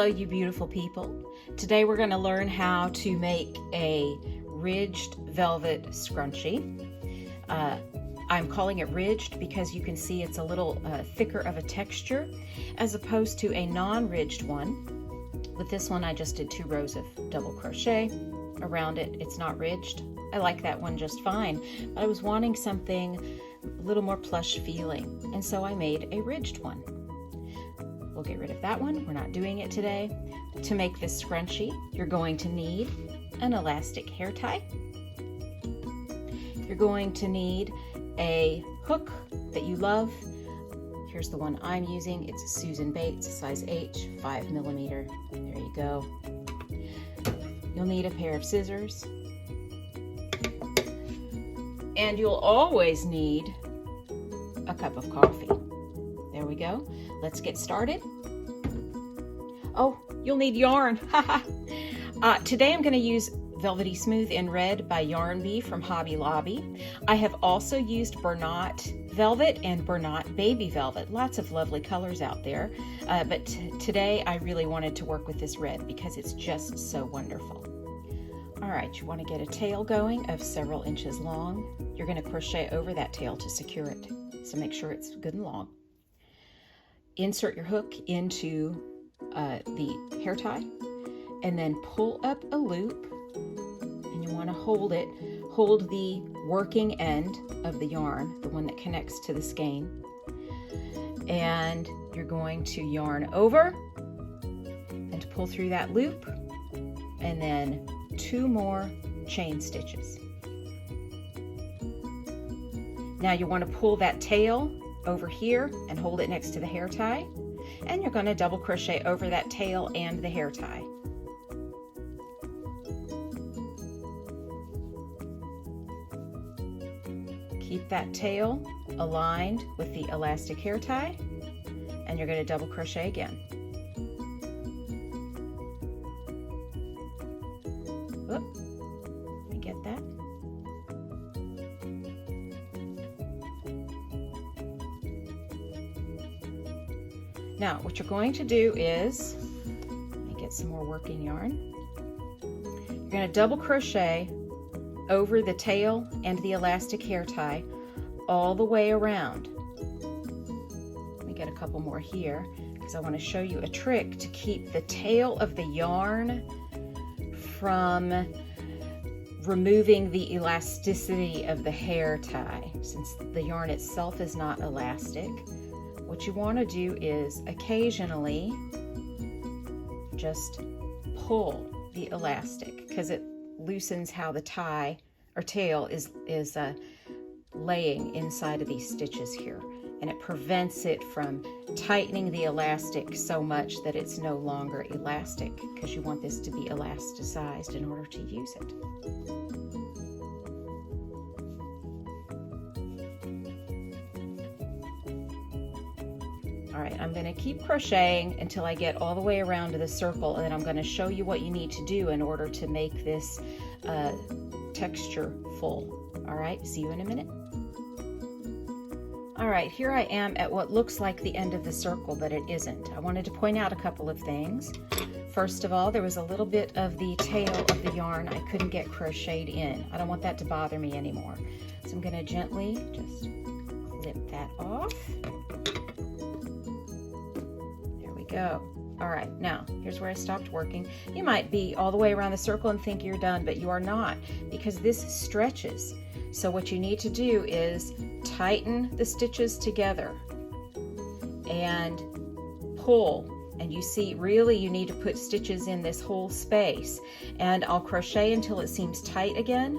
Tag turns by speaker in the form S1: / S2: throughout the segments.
S1: Hello, you beautiful people. Today we're going to learn how to make a ridged velvet scrunchie. I'm calling it ridged because you can see it's a little thicker of a texture as opposed to a non-ridged one. With this one I just did 2 rows of double crochet around it. It's not ridged. I like that one just fine, but I was wanting something a little more plush feeling, and so I made a ridged one. We'll get rid of that one. We're not doing it today. To make this scrunchie, you're going to need an elastic hair tie. You're going to need a hook that you love. Here's the one I'm using. It's a Susan Bates, size H, 5mm. There you go. You'll need a pair of scissors. And you'll always need a cup of coffee. There we go. Let's get started. Oh, you'll need yarn. Today I'm going to use Velvety Smooth in Red by YMMV from Hobby Lobby. I have also used Bernat Velvet and Bernat Baby Velvet. Lots of lovely colors out there. But today I really wanted to work with this red because it's just so wonderful. All right, you want to get a tail going of several inches long. You're going to crochet over that tail to secure it. So make sure it's good and long. Insert your hook into the hair tie and then pull up a loop, and you want to hold the working end of the yarn, the one that connects to the skein, and you're going to yarn over and pull through that loop, and then 2 more chain stitches. Now you want to pull that tail over here and hold it next to the hair tie, and you're going to double crochet over that tail and the hair tie. Keep that tail aligned with the elastic hair tie, and you're going to double crochet again. Oop, let me get that. Now, what you're going to do is, let me get some more working yarn. You're going to double crochet over the tail and the elastic hair tie all the way around. Let me get a couple more here because I want to show you a trick to keep the tail of the yarn from removing the elasticity of the hair tie. Since the yarn itself is not elastic, what you want to do is occasionally just pull the elastic because it loosens how the tie or tail is laying inside of these stitches here, and it prevents it from tightening the elastic so much that it's no longer elastic, because you want this to be elasticized in order to use it. All right, I'm going to keep crocheting until I get all the way around to the circle, and then I'm going to show you what you need to do in order to make this texture full. All right, see you in a minute. All right, here I am at what looks like the end of the circle, but it isn't. I wanted to point out a couple of things. First of all, there was a little bit of the tail of the yarn I couldn't get crocheted in. I don't want that to bother me anymore. So I'm going to gently just clip that off. Go. All right, now here's where I stopped working. You might be all the way around the circle and think you're done, but you are not, because this stretches. So what you need to do is tighten the stitches together and pull, and you see really you need to put stitches in this whole space, and I'll crochet until it seems tight again,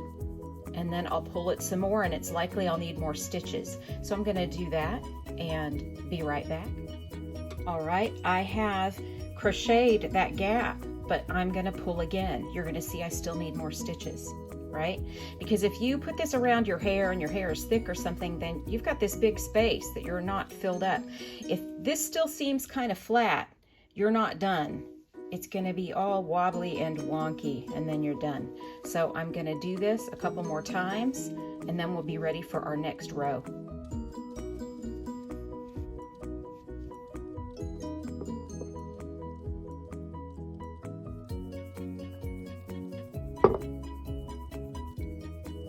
S1: and then I'll pull it some more, and it's likely I'll need more stitches. So I'm going to do that and be right back. All right, I have crocheted that gap, but I'm going to pull again. You're going to see I still need more stitches, right? Because if you put this around your hair and your hair is thick or something, then you've got this big space that you're not filled up. If this still seems kind of flat, you're not done. It's going to be all wobbly and wonky, and then you're done. So I'm going to do this a couple more times, and then we'll be ready for our next row.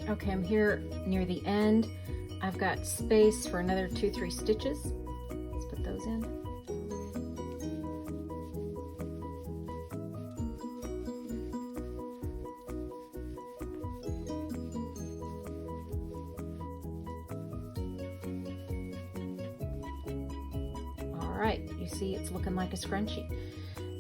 S1: Okay, I'm here near the end. I've got space for another 2-3 stitches. Let's put those in. All right, you see it's looking like a scrunchie.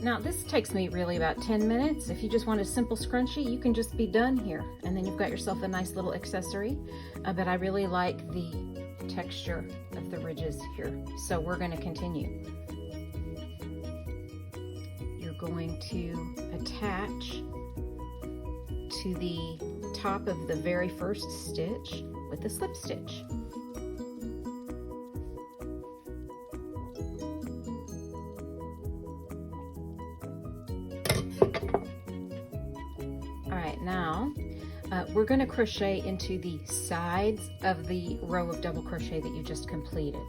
S1: Now this takes me really about 10 minutes. If you just want a simple scrunchie, you can just be done here. And then you've got yourself a nice little accessory. But I really like the texture of the ridges here. So we're gonna continue. You're going to attach to the top of the very first stitch with a slip stitch. Now we're going to crochet into the sides of the row of double crochet that you just completed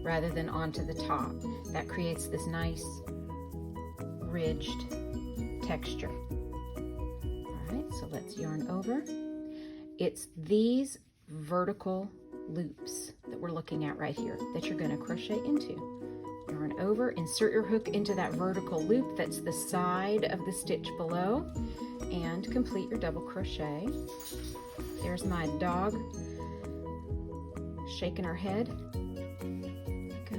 S1: rather than onto the top. That creates this nice ridged texture. All right, so let's yarn over. It's these vertical loops that we're looking at right here that you're going to crochet into. Yarn over, insert your hook into that vertical loop that's the side of the stitch below, and complete your double crochet. There's my dog shaking her head. Go.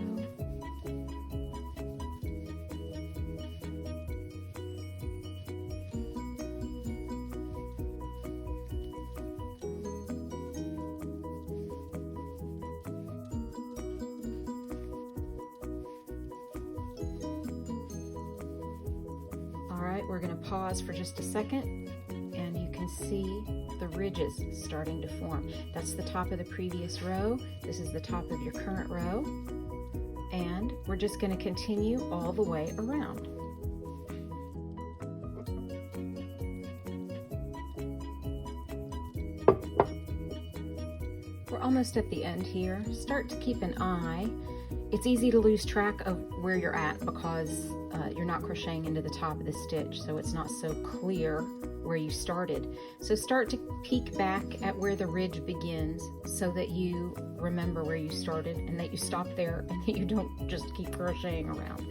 S1: We're going to pause for just a second, and you can see the ridges starting to form. That's the top of the previous row. This is the top of your current row, and we're just going to continue all the way around. We're almost at the end here. Start to keep an eye. It's easy to lose track of where you're at because you're not crocheting into the top of the stitch, so it's not so clear where you started. So start to peek back at where the ridge begins so that you remember where you started and that you stop there and that you don't just keep crocheting around.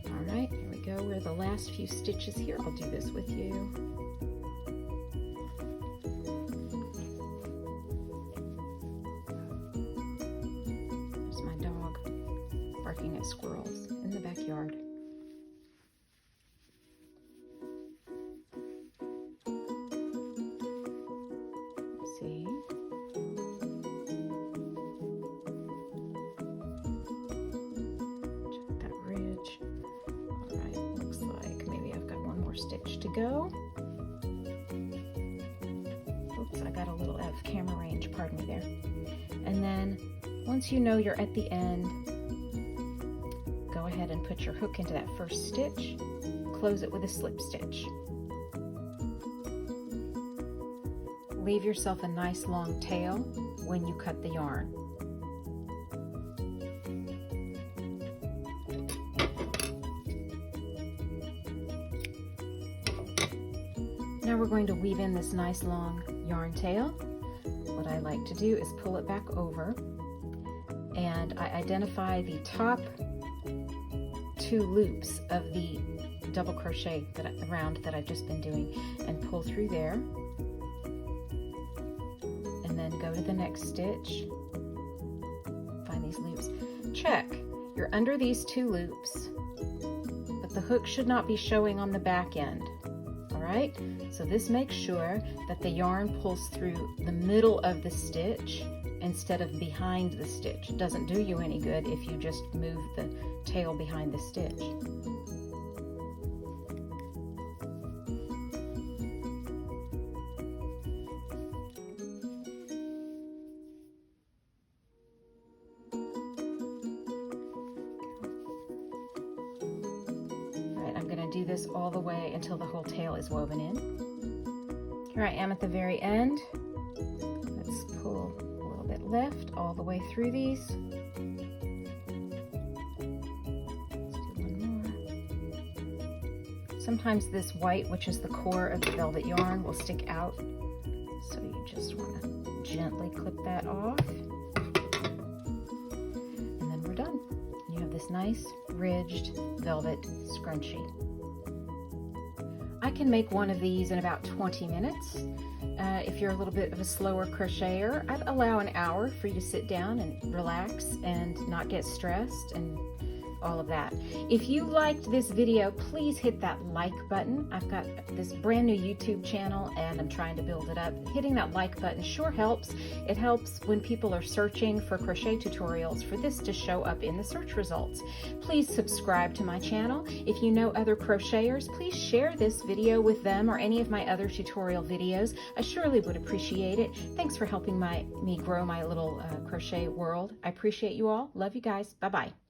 S1: All right, here we go. We're the last few stitches here. I'll do this with you. There's my dog barking at squirrels in the backyard. See? Check that ridge. All right, looks like maybe I've got one more stitch to go. Oops, I got a little out of camera range, pardon me there. And then once you know you're at the end, go ahead and put your hook into that first stitch, close it with a slip stitch. Leave yourself a nice long tail when you cut the yarn. Now we're going to weave in this nice long yarn tail. What I like to do is pull it back over, and I identify the top 2 loops of the double crochet round that I've just been doing and pull through there. Then go to the next stitch, find these loops. Check, you're under these 2 loops, but the hook should not be showing on the back end. All right, so this makes sure that the yarn pulls through the middle of the stitch instead of behind the stitch. It doesn't do you any good if you just move the tail behind the stitch. Do this all the way until the whole tail is woven in. Here I am at the very end. Let's pull a little bit left all the way through these. Let's do one more. Sometimes this white, which is the core of the velvet yarn, will stick out So you just want to gently clip that off. And then we're done. You have this nice ridged velvet scrunchie. I can make one of these in about 20 minutes. If you're a little bit of a slower crocheter, I'd allow an hour for you to sit down and relax and not get stressed and all of that. If you liked this video, please hit that like button. I've got this brand new YouTube channel and I'm trying to build it up. Hitting that like button sure helps. It helps when people are searching for crochet tutorials for this to show up in the search results. Please subscribe to my channel. If you know other crocheters, please share this video with them or any of my other tutorial videos. I surely would appreciate it. Thanks for helping me grow my little crochet world. I appreciate you all. Love you guys. Bye-bye.